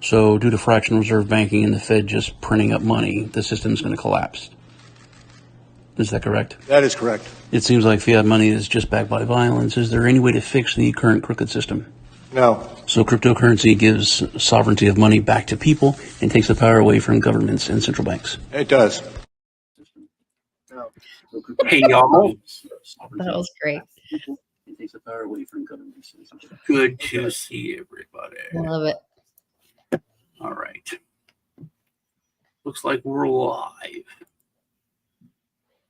So due to fractional reserve banking and the Fed just printing up money, the system's going to collapse. Is that correct? That is correct. It seems like fiat money is just backed by violence. Is there any way to fix the current crooked system? No. So cryptocurrency gives sovereignty of money back to people and takes the power away from governments and central banks. It does. Hey, y'all. That was great. It takes the power away from governments and central banks. Good to see everybody. I love it. All right. Looks like we're live.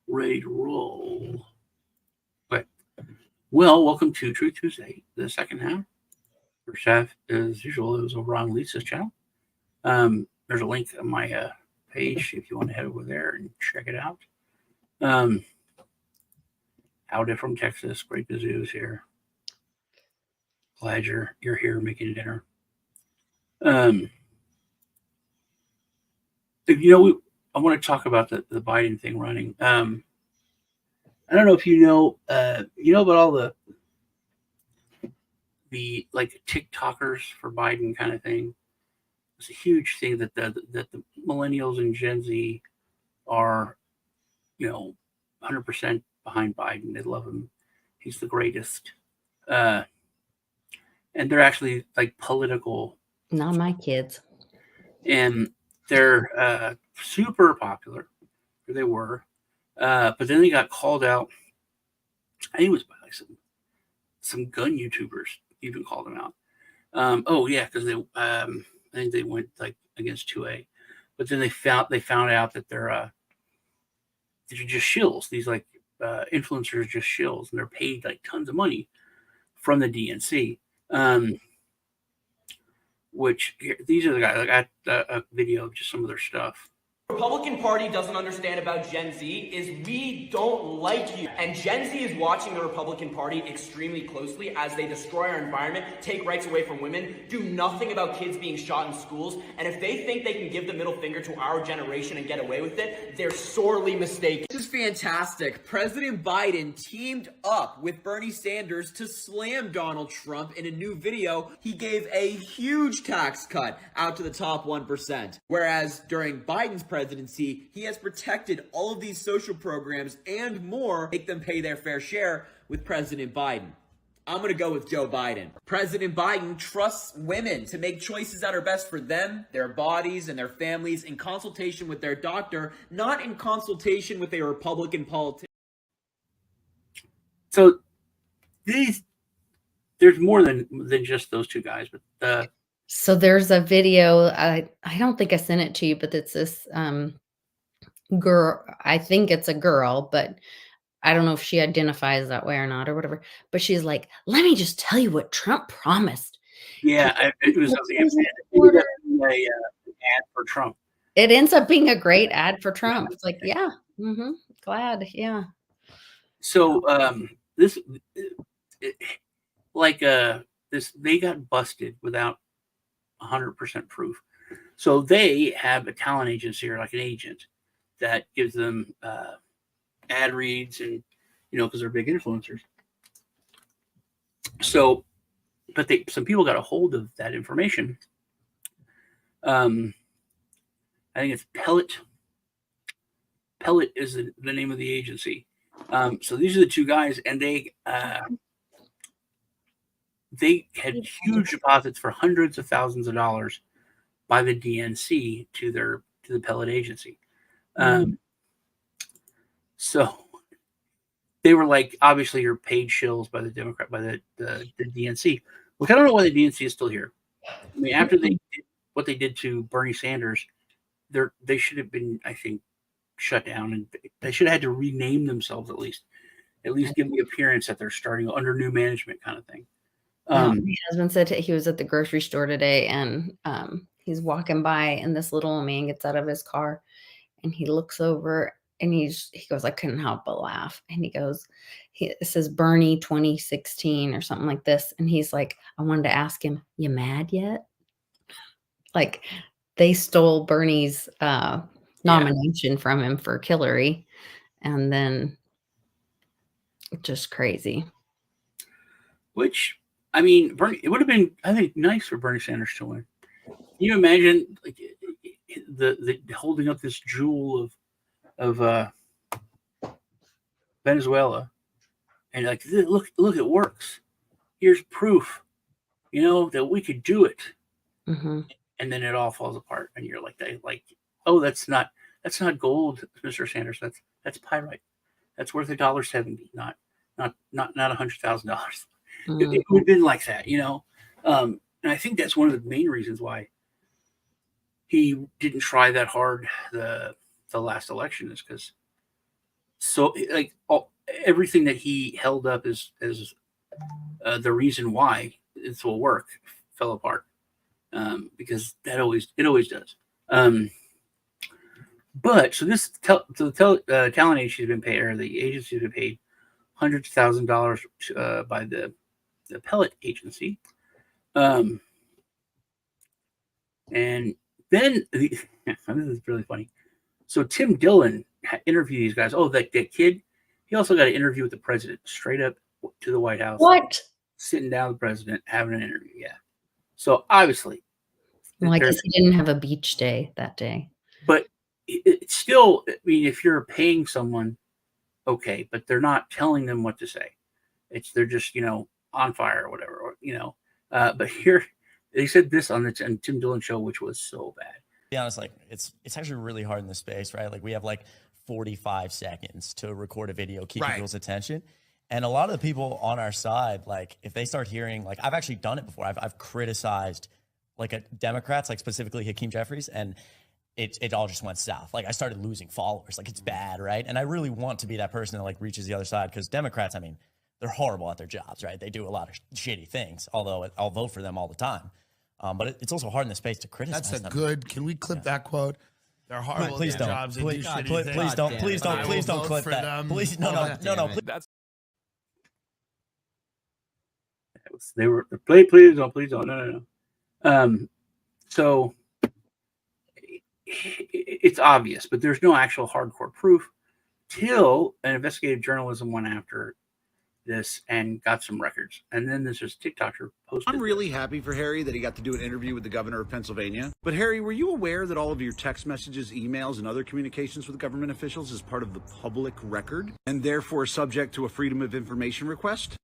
Ready to roll. But, well, welcome to True Tuesday, the second half. First half, as usual, it was over on Lisa's channel. There's a link on my page if you want to head over there and check it out. Howdy from Texas. Great to zoos here. Glad you're here making dinner. I want to talk about the Biden thing running. I don't know if you know about all the like TikTokers for Biden kind of thing. It's a huge thing that the millennials and Gen Z are, 100% behind Biden. They love him. He's the greatest. And they're actually like political. Not my kids. And they're super popular. Or they were. But then they got called out. I think it was by like some gun YouTubers even called them out. Because they I think they went like against 2A. But then they found out that they're just shills. These like influencers are just shills, and they're paid like tons of money from the DNC. Which these are the guys. Like I got a video of just some of their stuff. Republican Party doesn't understand about Gen Z is we don't like you. And Gen Z is watching the Republican Party extremely closely as they destroy our environment, take rights away from women, do nothing about kids being shot in schools. And if they think they can give the middle finger to our generation and get away with it, they're sorely mistaken. This is fantastic. President Biden teamed up with Bernie Sanders to slam Donald Trump in a new video. He gave a huge tax cut out to the top 1%. Whereas during Biden's presidency, he has protected all of these social programs and more, make them pay their fair share with President Biden. I'm going to go with Joe Biden. President Biden trusts women to make choices that are best for them, their bodies, and their families in consultation with their doctor, not in consultation with a Republican politician. So there's more than just those two guys, but So there's a video. I don't think I sent it to you, but it's this girl. I think it's a girl, but I don't know if she identifies that way or not or whatever. But she's like, let me just tell you what Trump promised. yeah, it was an ad for Trump. It ends up being a great ad for Trump. It's like, yeah, glad, yeah. So they got busted without 100% proof. So they have a talent agency or like an agent that gives them ad reads and, because they're big influencers. So, but some people got a hold of that information. I think it's Pellet. Pellet is the name of the agency. So these are the two guys, and they had huge deposits for hundreds of thousands of dollars by the DNC to the Pellet agency. So they were like, obviously you're paid shills by the DNC. Look, I don't know why the DNC is still here. I mean, after they did what they did to Bernie Sanders, they should have been, I think, shut down, and they should have had to rename themselves at least give the appearance that they're starting under new management kind of thing. My husband said he was at the grocery store today, and he's walking by, and this little man gets out of his car, and he looks over, and he goes, I couldn't help but laugh. And he goes, it says Bernie 2016 or something like this. And he's like, I wanted to ask him, you mad yet? Like they stole Bernie's nomination from him for Hillary. And then just crazy. Which, I mean, Bernie, it would have been, I think, nice for Bernie Sanders to win. you imagine like the holding up this jewel of Venezuela, and like, look, it works. Here's proof, that we could do it. Mm-hmm. And then it all falls apart, and you're like, oh, that's not gold, Mr. Sanders. That's pyrite. That's worth $1.70, not $100,000. It would have been like that, and I think that's one of the main reasons why he didn't try that hard the last election, is because like everything that he held up as the reason why this will work fell apart, because it always does. But so the talent agency has been paid, or the agency has been paid hundreds of thousands of dollars by the appellate agency, and then this is really funny. So Tim Dillon interviewed these guys. Oh, that kid, he also got an interview with the president, straight up to the White House. What? Sitting down with the president, having an interview. Yeah. So obviously, well, I guess he didn't have a beach day that day. But it's still, I mean, if you're paying someone, okay, but they're not telling them what to say. They're just, on fire or whatever, but here they said this on the Tim Dillon show, which was so bad. To be honest, like it's actually really hard in this space, right? Like we have like 45 seconds to record a video, keep people's attention. And a lot of the people on our side, like if they start hearing, like I've actually done it before. I've criticized like Democrats, like specifically Hakeem Jeffries, and it all just went south. Like I started losing followers. Like it's bad, right? And I really want to be that person that like reaches the other side, because Democrats, I mean, they're horrible at their jobs, right? They do a lot of shitty things, although I'll vote for them all the time. But it's also hard in the space to criticize them. That's good. Can we clip that quote? They're horrible at their jobs. Please don't clip that. Please, no. They were please don't, no. So it's obvious, but there's no actual hardcore proof till an investigative journalism went after this and got some records, and then this is TikToker posted. I'm really happy for Harry that he got to do an interview with the governor of Pennsylvania. But Harry, were you aware that all of your text messages, emails, and other communications with government officials is part of the public record and therefore subject to a Freedom of Information request?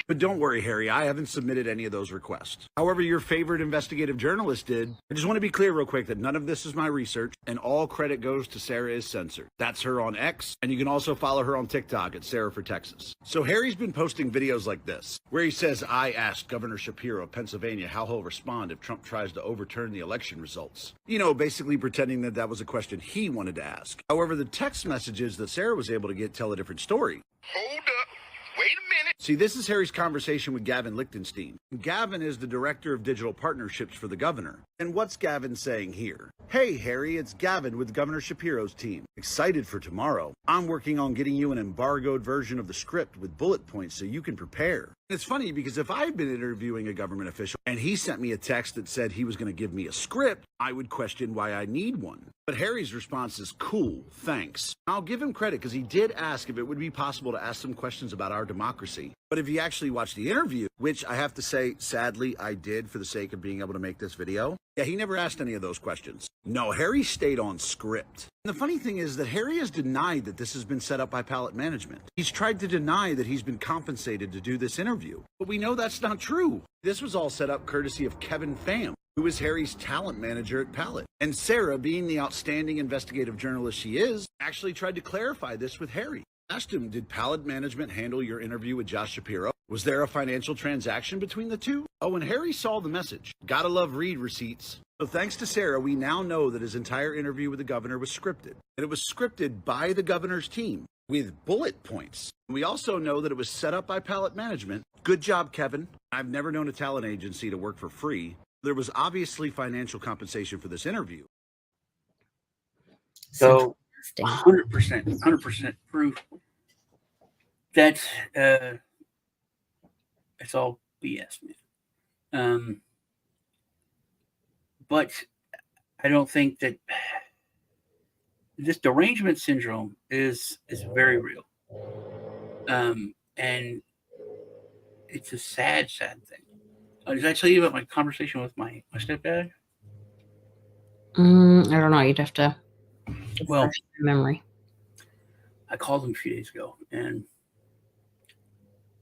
But don't worry, Harry, I haven't submitted any of those requests. However, your favorite investigative journalist did. I just want to be clear real quick that none of this is my research, and all credit goes to Sarah is Censored. That's her on X, and you can also follow her on TikTok at Sarah for Texas. So Harry's been posting videos like this, where he says, I asked Governor Shapiro of Pennsylvania how he'll respond if Trump tries to overturn the election results. Basically pretending that was a question he wanted to ask. However, the text messages that Sarah was able to get tell a different story. Hold up. Wait a minute. See, this is Harry's conversation with Gavin Lichtenstein. Gavin is the director of digital partnerships for the governor. And what's Gavin saying here? Hey, Harry, it's Gavin with Governor Shapiro's team. Excited for tomorrow. I'm working on getting you an embargoed version of the script with bullet points so you can prepare. And it's funny because if I'd been interviewing a government official and he sent me a text that said he was going to give me a script, I would question why I need one. But Harry's response is cool, thanks. I'll give him credit because he did ask if it would be possible to ask some questions about our democracy. But if you actually watch the interview, which I have to say, sadly, I did for the sake of being able to make this video, yeah, he never asked any of those questions. No, Harry stayed on script. And the funny thing is that Harry has denied that this has been set up by Palette Management. He's tried to deny that he's been compensated to do this interview. But we know that's not true. This was all set up courtesy of Kevin Pham, who is Harry's talent manager at Palette. And Sarah, being the outstanding investigative journalist she is, actually tried to clarify this with Harry. Asked him, did Palette Management handle your interview with Josh Shapiro? Was there a financial transaction between the two? Oh, and Harry saw the message. Gotta love read receipts. So thanks to Sarah, we now know that his entire interview with the governor was scripted. And it was scripted by the governor's team with bullet points. We also know that it was set up by Palette Management. Good job, Kevin. I've never known a talent agency to work for free. There was obviously financial compensation for this interview. So 100% proof that it's all BS, man. But I don't think that this derangement syndrome is very real, and it's a sad thing. Did I tell you about my conversation with my stepdad? I don't know. You'd have to Well, refresh my memory. I called him a few days ago, and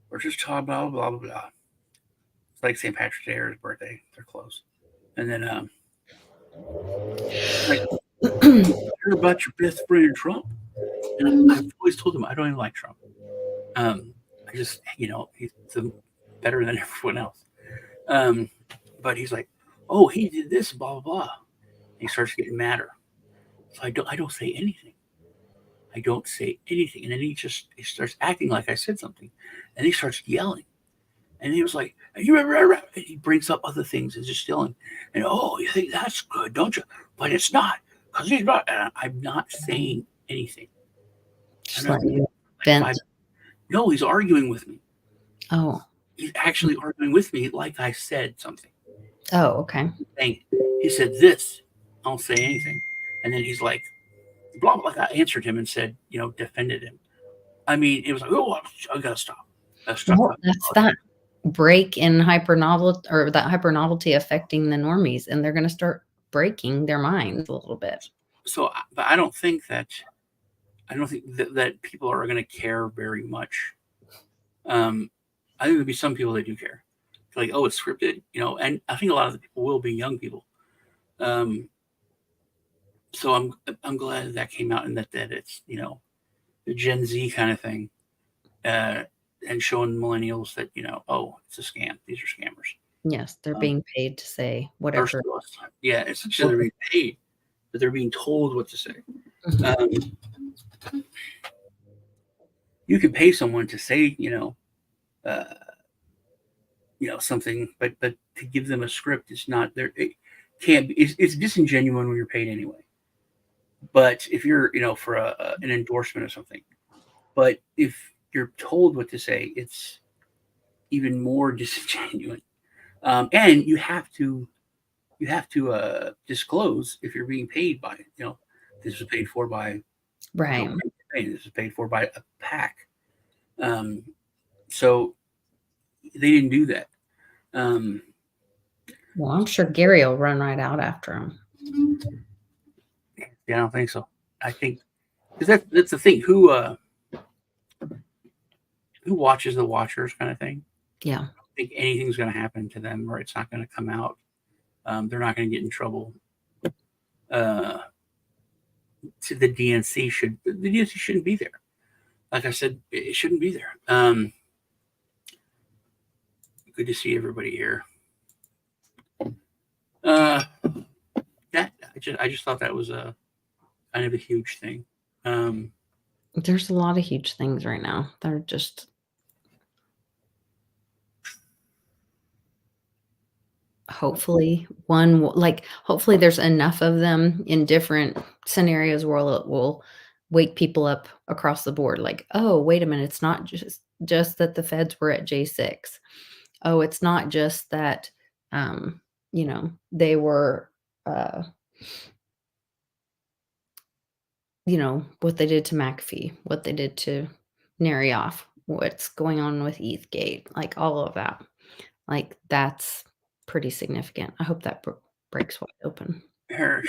we're just talking blah blah blah blah. It's like St. Patrick's Day or his birthday. They're close. And then like, heard about your best friend Trump, and I've always told him I don't even like Trump. I just, he's better than everyone else. But he's like, oh, he did this, blah blah blah. And he starts getting madder. So I don't say anything. I don't say anything, and then he starts acting like I said something, and he starts yelling. And he was like, you remember? And he brings up other things and just yelling. And oh, you think that's good, don't you? But it's not, because he's not. And I'm not saying anything. Just let you vent. No, he's arguing with me. Oh. He's actually arguing with me like I said something. Oh, okay. He said this. I don't say anything. And then he's like, blah, blah. I answered him and said, defended him. I mean, it was like, oh, I got to stop. Well, that's that break in hyper novelty, or that hyper novelty affecting the normies, and they're going to start breaking their minds a little bit. So, but I don't think that people are going to care very much. I think there'll be some people that do care, like, oh, it's scripted, and I think a lot of the people will be young people. So I'm glad that came out, and that it's the Gen Z kind of thing, and showing millennials that oh, it's a scam. These are scammers. Yes, they're being paid to say whatever. Yeah, it's they're being paid, but they're being told what to say. You can pay someone to say something, but to give them a script, it's not there. It can't be. It's disingenuous when you're paid anyway. But if you're for an endorsement or something, but if you're told what to say, it's even more disingenuous. And you have to disclose if you're being paid by this was paid for by right. This is paid for by a PAC. So they didn't do that. Well, I'm sure Gary will run right out after him. Yeah, I don't think so. I think because that's the thing. Who watches the watchers kind of thing? Yeah. I don't think anything's going to happen to them, or it's not going to come out. They're not going to get in trouble. The DNC shouldn't be there. Like I said, it shouldn't be there. Good to see everybody here. I just thought that was a kind of a huge thing. There's a lot of huge things right now. They're just hopefully hopefully there's enough of them in different scenarios where it will wake people up across the board. Like, oh, wait a minute, it's not just that the feds were at J6. Oh, it's not just that they were what they did to McAfee, what they did to Narioff, what's going on with ETHgate, like all of that. Like, that's pretty significant. I hope that breaks wide open. Here,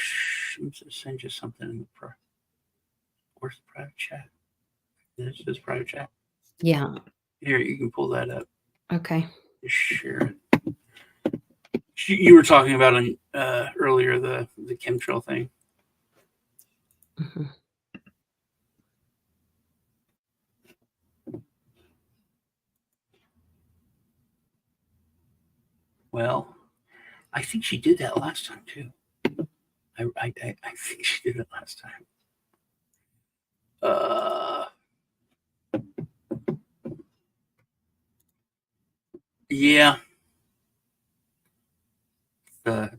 I'm going to send you something in the where's the private chat? This is private chat. Yeah. Here, you can pull that up. Okay. Just share it. You were talking about earlier the chemtrail thing. Mm-hmm. Well, I think she did that last time too. I think she did it last time. Yeah.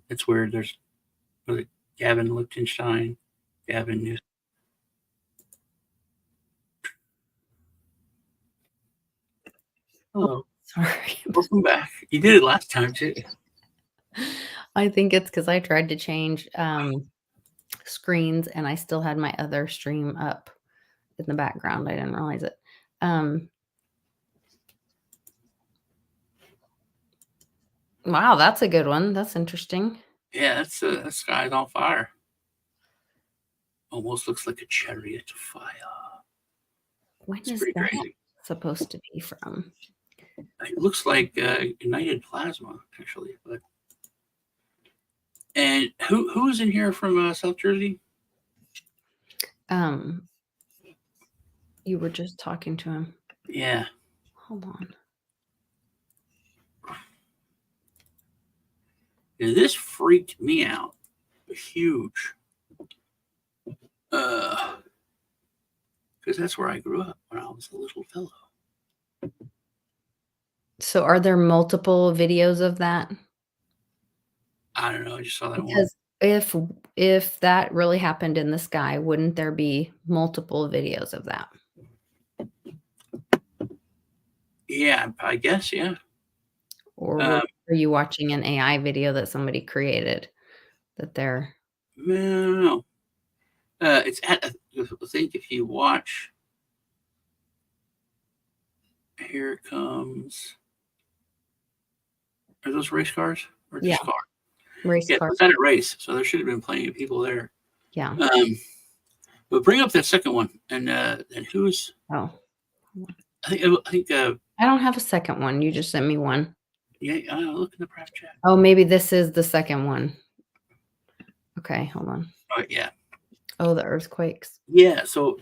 It's weird. There's Gavin Lichtenstein, Gavin News. Hello. Sorry. Welcome back. You did it last time too. I think it's because I tried to change screens and I still had my other stream up in the background. I didn't realize it. Wow, that's a good one. That's interesting. Yeah, that's the sky's on fire. Almost looks like a chariot of fire. When It's is pretty that crazy. supposed to be from? It looks like ignited plasma, actually. But and who's in here from South Jersey? You were just talking to him. Yeah. Hold on. And this freaked me out. Huge. Because that's where I grew up when I was a little fellow. So are there multiple videos of that? I don't know. I just saw that one. Because if that really happened in the sky, wouldn't there be multiple videos of that? Yeah, I guess. Yeah. Or are you watching an AI video that somebody created that they're? No. It's at. I think if you watch. Here it comes. Are those race cars or just Yeah. cars? Race Yeah, car. it's at a race, so there should have been plenty of people there. Yeah. But bring up that second one, and who's? Oh, I think. I don't have a second one. You just sent me one. Yeah. Look in the prep chat. Oh, maybe this is the second one. Okay, hold on. Oh yeah. Oh, the earthquakes. Yeah. So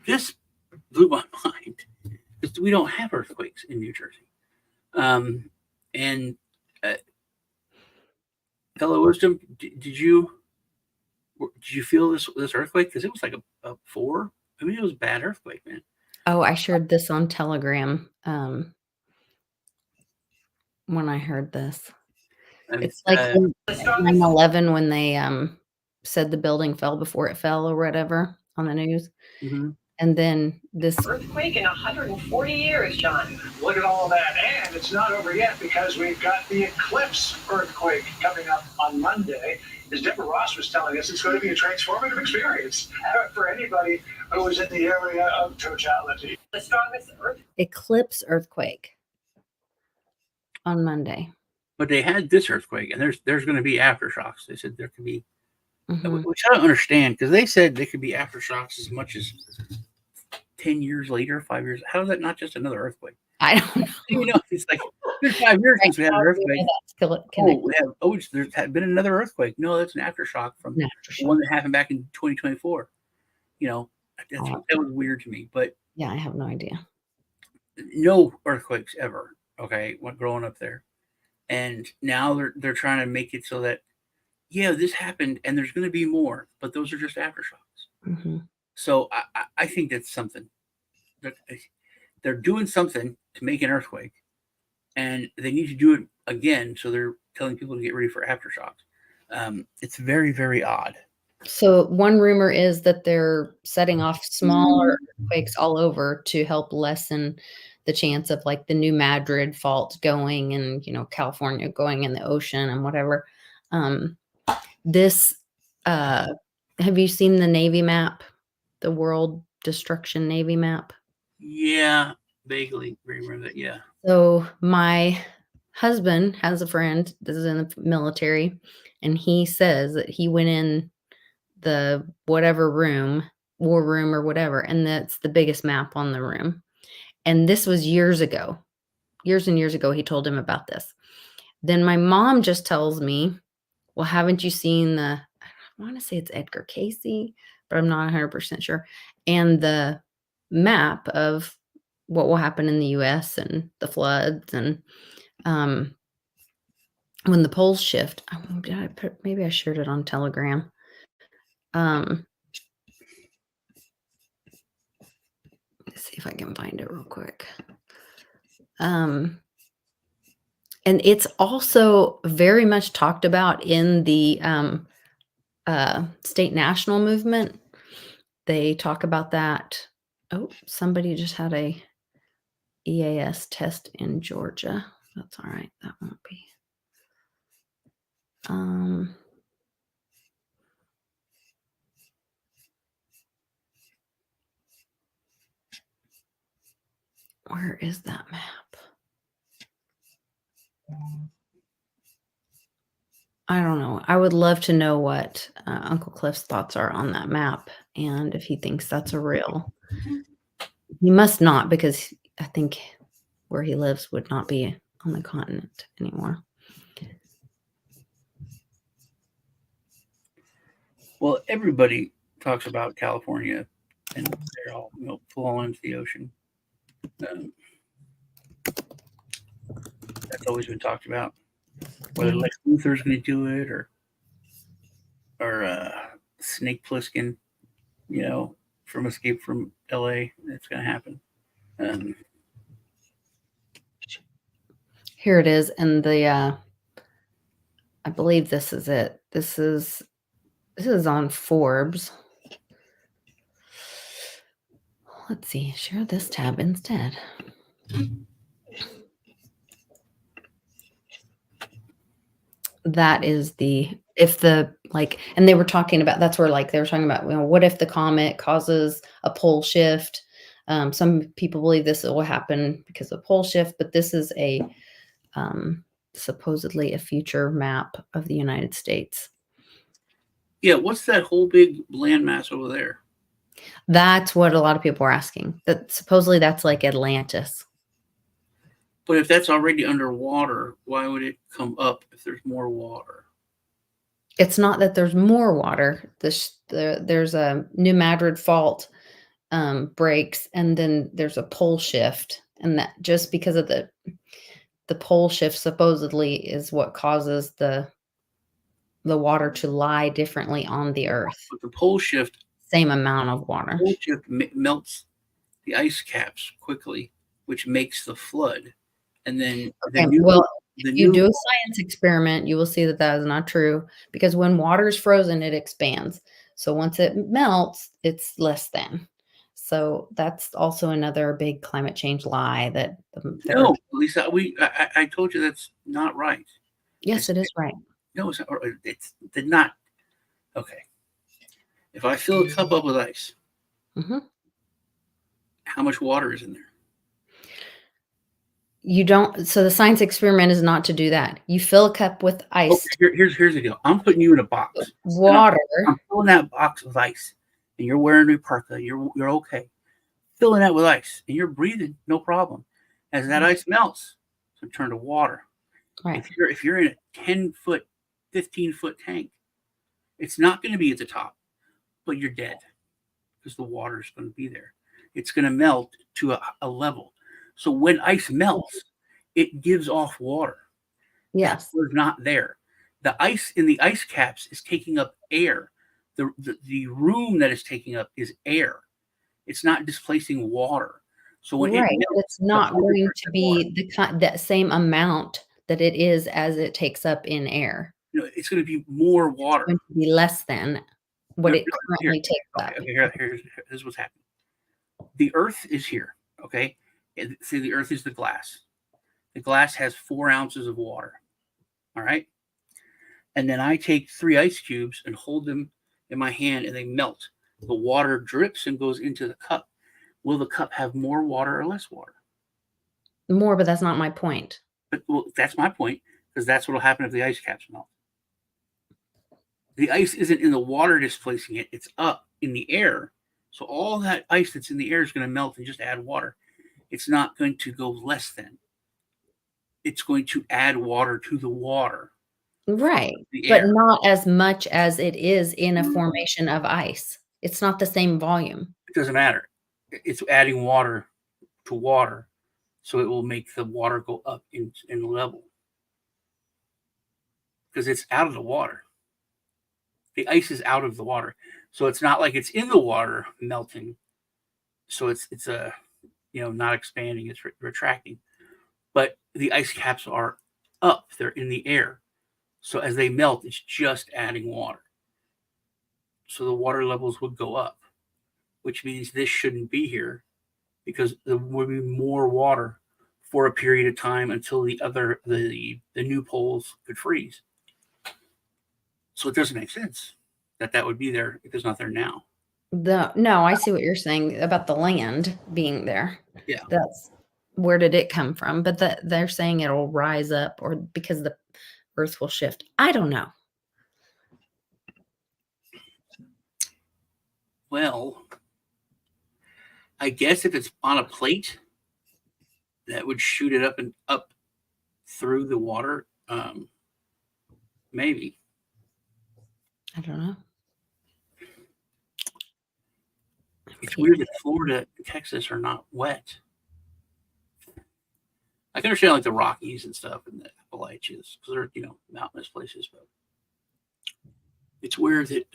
this blew my mind because we don't have earthquakes in New Jersey. And fellow wisdom, did you feel this earthquake? Because it was like a 4. I mean, it was a bad earthquake, man. Oh, I shared this on Telegram when I heard this. It's like 9/11 when they said the building fell before it fell or whatever on the news. Mm-hmm. And then this earthquake in 140 years, John. Look at all of that. And it's not over yet because we've got the eclipse earthquake coming up on Monday. As Deborah Ross was telling us, it's going to be a transformative experience for anybody who was in the area of totality. The strongest eclipse earthquake on Monday. But they had this earthquake, and there's going to be aftershocks. They said there could be, which I don't understand, because they said they could be aftershocks as much as 10 years later, 5 years. How is that not just another earthquake? I don't know. You know, it's like there's 5 years since we had an earthquake. There's been another earthquake. No, that's an aftershock from the one that happened back in 2024. You know, that was weird to me. But yeah, I have no idea. No earthquakes ever. Okay, when growing up there, and now they're trying to make it so that this happened and there's going to be more, but those are just aftershocks. Mm-hmm. So I think that's something. They're doing something to make an earthquake, and they need to do it again. So they're telling people to get ready for aftershocks. It's very, very odd. So one rumor is that they're setting off smaller earthquakes all over to help lessen the chance of like the New Madrid fault going and, California going in the ocean and whatever. Have you seen the Navy map, the world destruction Navy map? Yeah, vaguely remember that. Yeah. So my husband has a friend that is in the military, and he says that he went in the whatever room, war room or whatever, and that's the biggest map on the room. And this was years ago. Years and years ago, he told him about this. Then my mom just tells me, well, haven't you seen I want to say it's Edgar Casey, but I'm not 100% sure. And the map of what will happen in the U.S. and the floods and when the poles shift. Maybe I shared it on Telegram. Let's see if I can find it real quick. And it's also very much talked about in the state national movement. They talk about that. Oh, somebody just had a EAS test in Georgia. That's all right. That won't be. Where is that map? I don't know. I would love to know what Uncle Cliff's thoughts are on that map and if he thinks that's a real. He must not, because I think where he lives would not be on the continent anymore. Well, everybody talks about California, and they're all fall into the ocean. That's always been talked about. Whether Lex Luthor's going to do it or Snake Plissken, from Escape from L.A., that's going to happen. Here it is, and I believe this is it. This is on Forbes. Let's see. Share this tab instead. That is and they were talking about, that's where they were talking about, what if the comet causes a pole shift? Some people believe this will happen because of pole shift, but this is supposedly a future map of the United States. Yeah, what's that whole big landmass over there? That's what a lot of people are asking. That supposedly that's like Atlantis. But if that's already underwater, why would it come up if there's more water? It's not that there's more water. There's a New Madrid fault breaks, and then there's a pole shift, and that just because of the pole shift supposedly is what causes the water to lie differently on the Earth. But the pole shift, same amount of water. The pole shift melts the ice caps quickly, which makes the flood. And then if you do a science experiment, you will see that is not true, because when water is frozen, it expands. So once it melts, it's less than. So that's also another big climate change lie that no, Lisa, I told you that's not right. Yes, it is right. No, it's not. It's not. Okay. If I fill a cup up with ice, how much water is in there? You don't. So the science experiment is not to do that. You fill a cup with ice. Okay, here's the deal. I'm putting you in a box. Water. I'm filling that box with ice, and you're wearing a parka. You're okay. Filling that with ice, and you're breathing, no problem. As that ice melts, it's turn to water. Right. If you're in a 10-foot, 15-foot tank, it's not going to be at the top, but you're dead because the water is going to be there. It's going to melt to a level. So when ice melts, it gives off water. Yes. It's not there. The ice in the ice caps is taking up air. The room that is taking up is air. It's not displacing water. So when it's not going to be that same amount that it is as it takes up in air. It's going to be more water. It's going to be less than what it currently takes up. Here's what's happening. The Earth is here. Okay. See, the Earth is the glass. The glass has 4 ounces of water. All right. And then I take 3 ice cubes and hold them in my hand, and they melt. The water drips and goes into the cup. Will the cup have more water or less water? More, but that's not my point. But that's my point, because that's what will happen if the ice caps melt. The ice isn't in the water displacing it. It's up in the air. So all that ice that's in the air is going to melt and just add water. It's not going to go less than. It's going to add water to the water. Right. But not as much as it is in a formation of ice. It's not the same volume. It doesn't matter. It's adding water to water. So it will make the water go up in level. Because it's out of the water. The ice is out of the water. So it's not like it's in the water melting. So it's not expanding, it's retracting. But the ice caps are up, they're in the air. So as they melt, it's just adding water. So the water levels would go up, which means this shouldn't be here, because there will be more water for a period of time until the new poles could freeze. So it doesn't make sense that would be there if it's not there now. No, I see what you're saying about the land being there. Yeah. where did it come from? But they're saying it'll rise up or because the Earth will shift. I don't know. Well, I guess if it's on a plate, that would shoot it up and up through the water. Maybe. I don't know. It's weird that Florida and Texas are not wet. I can understand like the Rockies and stuff and the Appalachians because they're, mountainous places, but it's weird that.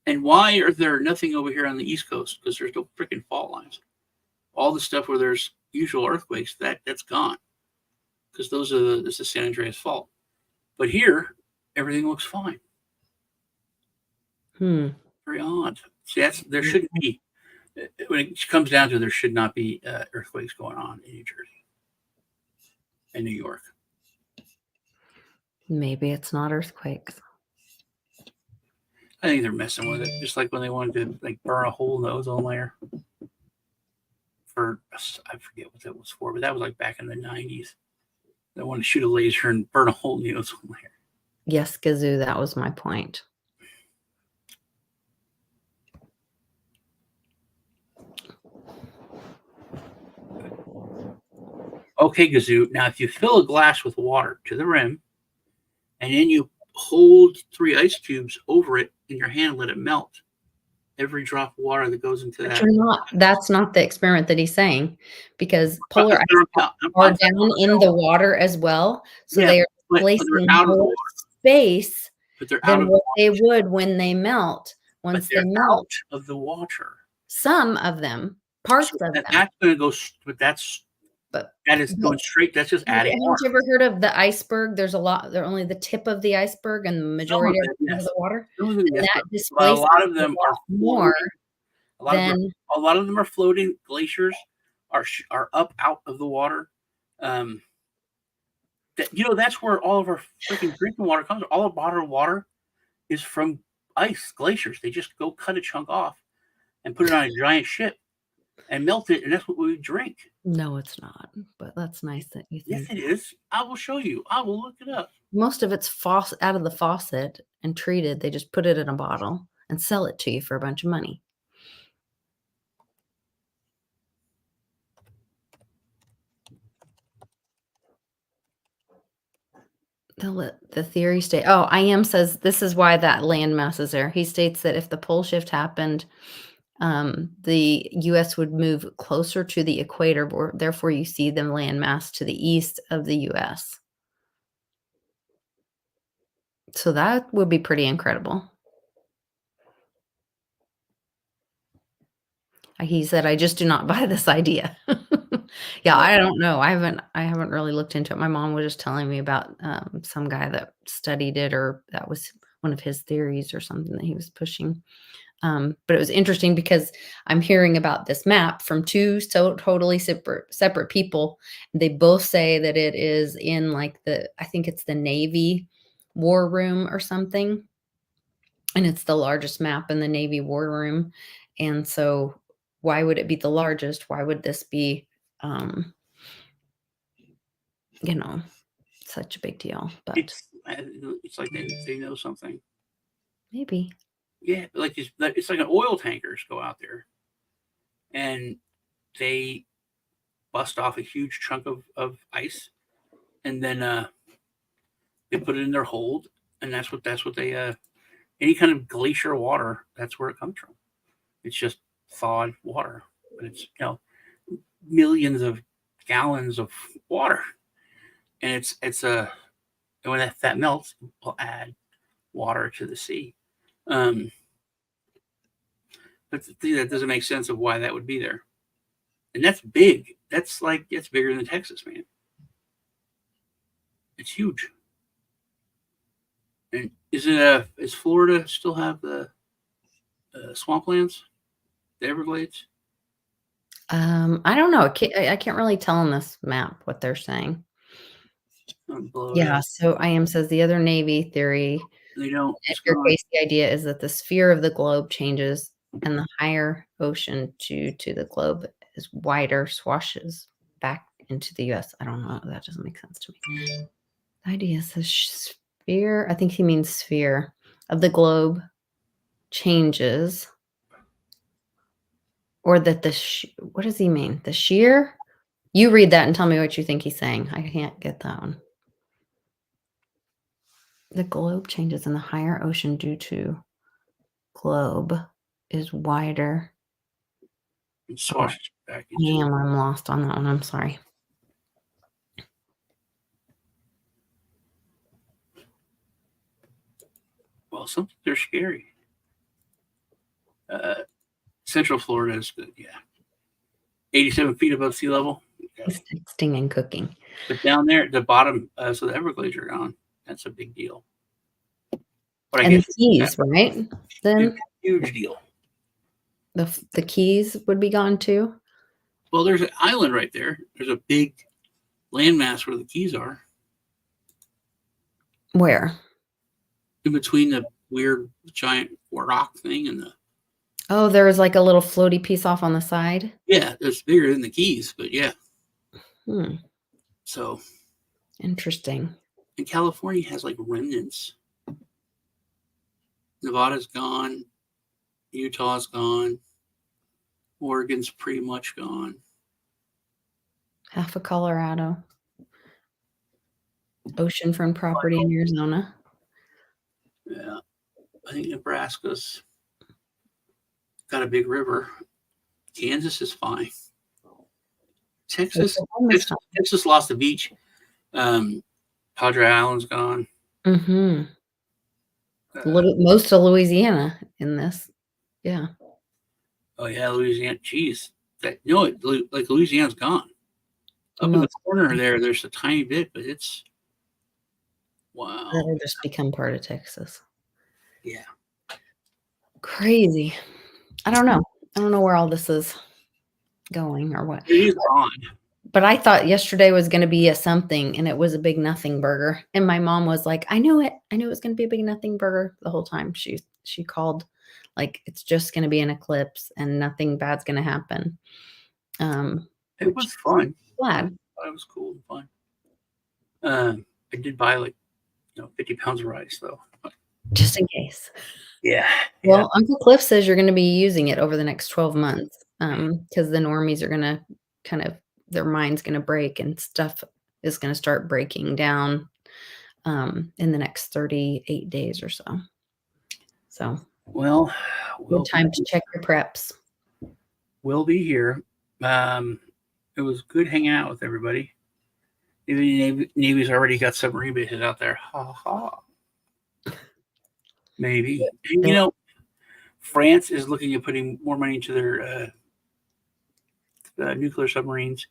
And why are there nothing over here on the East Coast? Because there's no freaking fault lines. All the stuff where there's usual earthquakes, that's gone. Because this is San Andreas Fault. But here, everything looks fine. Very odd. See, there shouldn't be. When it comes down to it, there should not be earthquakes going on in New Jersey and New York. Maybe it's not earthquakes. I think they're messing with it, just like when they wanted to burn a hole in the ozone layer. I forget what that was for, but that was like back in the 90s. They wanted to shoot a laser and burn a hole in the ozone layer. Yes, Gazoo, that was my point. Okay, Gazoo. Now, if you fill a glass with water to the rim, and then you hold 3 ice cubes over it in your hand, let it melt. Every drop of water that goes into that's not the experiment that he's saying, because polar ice are down in the water as well. So they are displacing more space than what they would when they melt. Once they melt out of the water. Some of them, parts of them. That's going to go, but that is going straight. That's just adding. Haven't you ever heard of the iceberg? There's a lot. They're only the tip of the iceberg, and the majority of the water. That displaces a lot of them are more than a lot of them are floating. Glaciers are up out of the water. That's where all of our freaking drinking water comes. All of bottled water is from ice glaciers. They just go cut a chunk off and put it on a giant ship and melt it, and that's what we drink. No, it's not. But that's nice that you think. Yes, it is. I will show you. I will look it up. Most of it's out of the faucet and treated. They just put it in a bottle and sell it to you for a bunch of money. The theory state. Oh, IM says this is why that landmass is there. He states that if the pole shift happened, the U.S. would move closer to the equator, therefore you see the landmass to the east of the U.S. So that would be pretty incredible. He said, "I just do not buy this idea." Yeah, I don't know. I haven't really looked into it. My mom was just telling me about some guy that studied it, or that was one of his theories or something that he was pushing. But it was interesting because I'm hearing about this map from 2 so totally separate people. They both say that it is in like I think it's the Navy war room or something. And it's the largest map in the Navy war room. And so why would it be the largest? Why would this be, such a big deal? But it's like they know something. Maybe. Yeah, like it's like an oil tankers go out there, and they bust off a huge chunk of ice, and then they put it in their hold, and that's what they any kind of glacier water, that's where it comes from. It's just thawed water, but it's millions of gallons of water, and it's and when that melts, we'll add water to the sea. But that doesn't make sense of why that would be there. And that's big. It's bigger than Texas, man. It's huge. And is Florida still have the swamplands, the Everglades? I don't know. I can't really tell on this map what they're saying. Yeah, so IM says the other Navy theory. They don't. Edgar Cayce, the idea is that the sphere of the globe changes and the higher ocean to the globe is wider, swashes back into the U.S. I don't know. That doesn't make sense to me. The idea is the sphere. I think he means sphere of the globe changes, or that what does he mean? The shear? You read that and tell me what you think he's saying. I can't get that one. The globe changes in the higher ocean due to globe is wider. Swashed back. Damn, I'm lost on that one. I'm sorry. Well, they're scary. Central Florida is good, yeah. 87 feet above sea level. He's texting and cooking. But down there at the bottom, so the Everglades are gone. That's a big deal. But and the Keys, right? Then huge deal. The Keys would be gone too. Well, there's an island right there. There's a big landmass where the Keys are. Where? In between the weird giant rock thing and the. Oh, there was like a little floaty piece off on the side. Yeah, it's bigger than the Keys, but yeah. So interesting. And California has like remnants. Nevada's gone. Utah's gone. Oregon's pretty much gone. Half of Colorado. Oceanfront property in Arizona. Yeah. I think Nebraska's got a big river. Kansas is fine. Texas lost the beach. Padre Island's gone. Mm-hmm. Most of Louisiana in this. Yeah. Oh yeah, Louisiana. Jeez. Like Louisiana's gone. Up in the corner there's a tiny bit, but it's wow. It'll just become part of Texas. Yeah. Crazy. I don't know. I don't know where all this is going or what. It is gone. But I thought yesterday was going to be a something, and it was a big nothing burger. And my mom was like, I knew it. I knew it was going to be a big nothing burger the whole time. She called like, it's just going to be an eclipse and nothing bad's going to happen. It was fun. Glad. It was cool and fun. I did buy 50 pounds of rice though. Just in case. Yeah. Well, Uncle Cliff says you're going to be using it over the next 12 months because the normies are going to kind of, their mind's going to break and stuff is going to start breaking down in the next 38 days or so. So, well, good time to check your preps. We'll be here. It was good hanging out with everybody. Maybe Navy's already got submarine bases out there. Ha ha. Maybe. And, France is looking at putting more money into their nuclear submarines.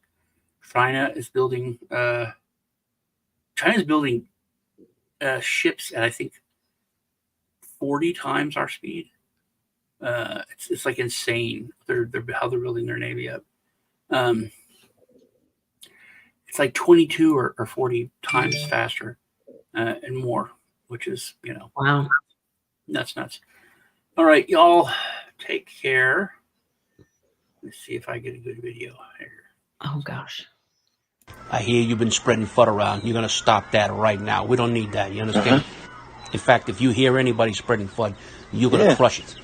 China's building ships at I think 40 times our speed. It's like insane. They're how they're building their navy up. It's like 22 or 40 times faster and more, which is wow, nuts. All right, y'all, take care. Let's see if I get a good video here. Oh gosh. I hear you've been spreading FUD around. You're going to stop that right now. We don't need that. You understand? In fact, if you hear anybody spreading FUD, you're going to crush it.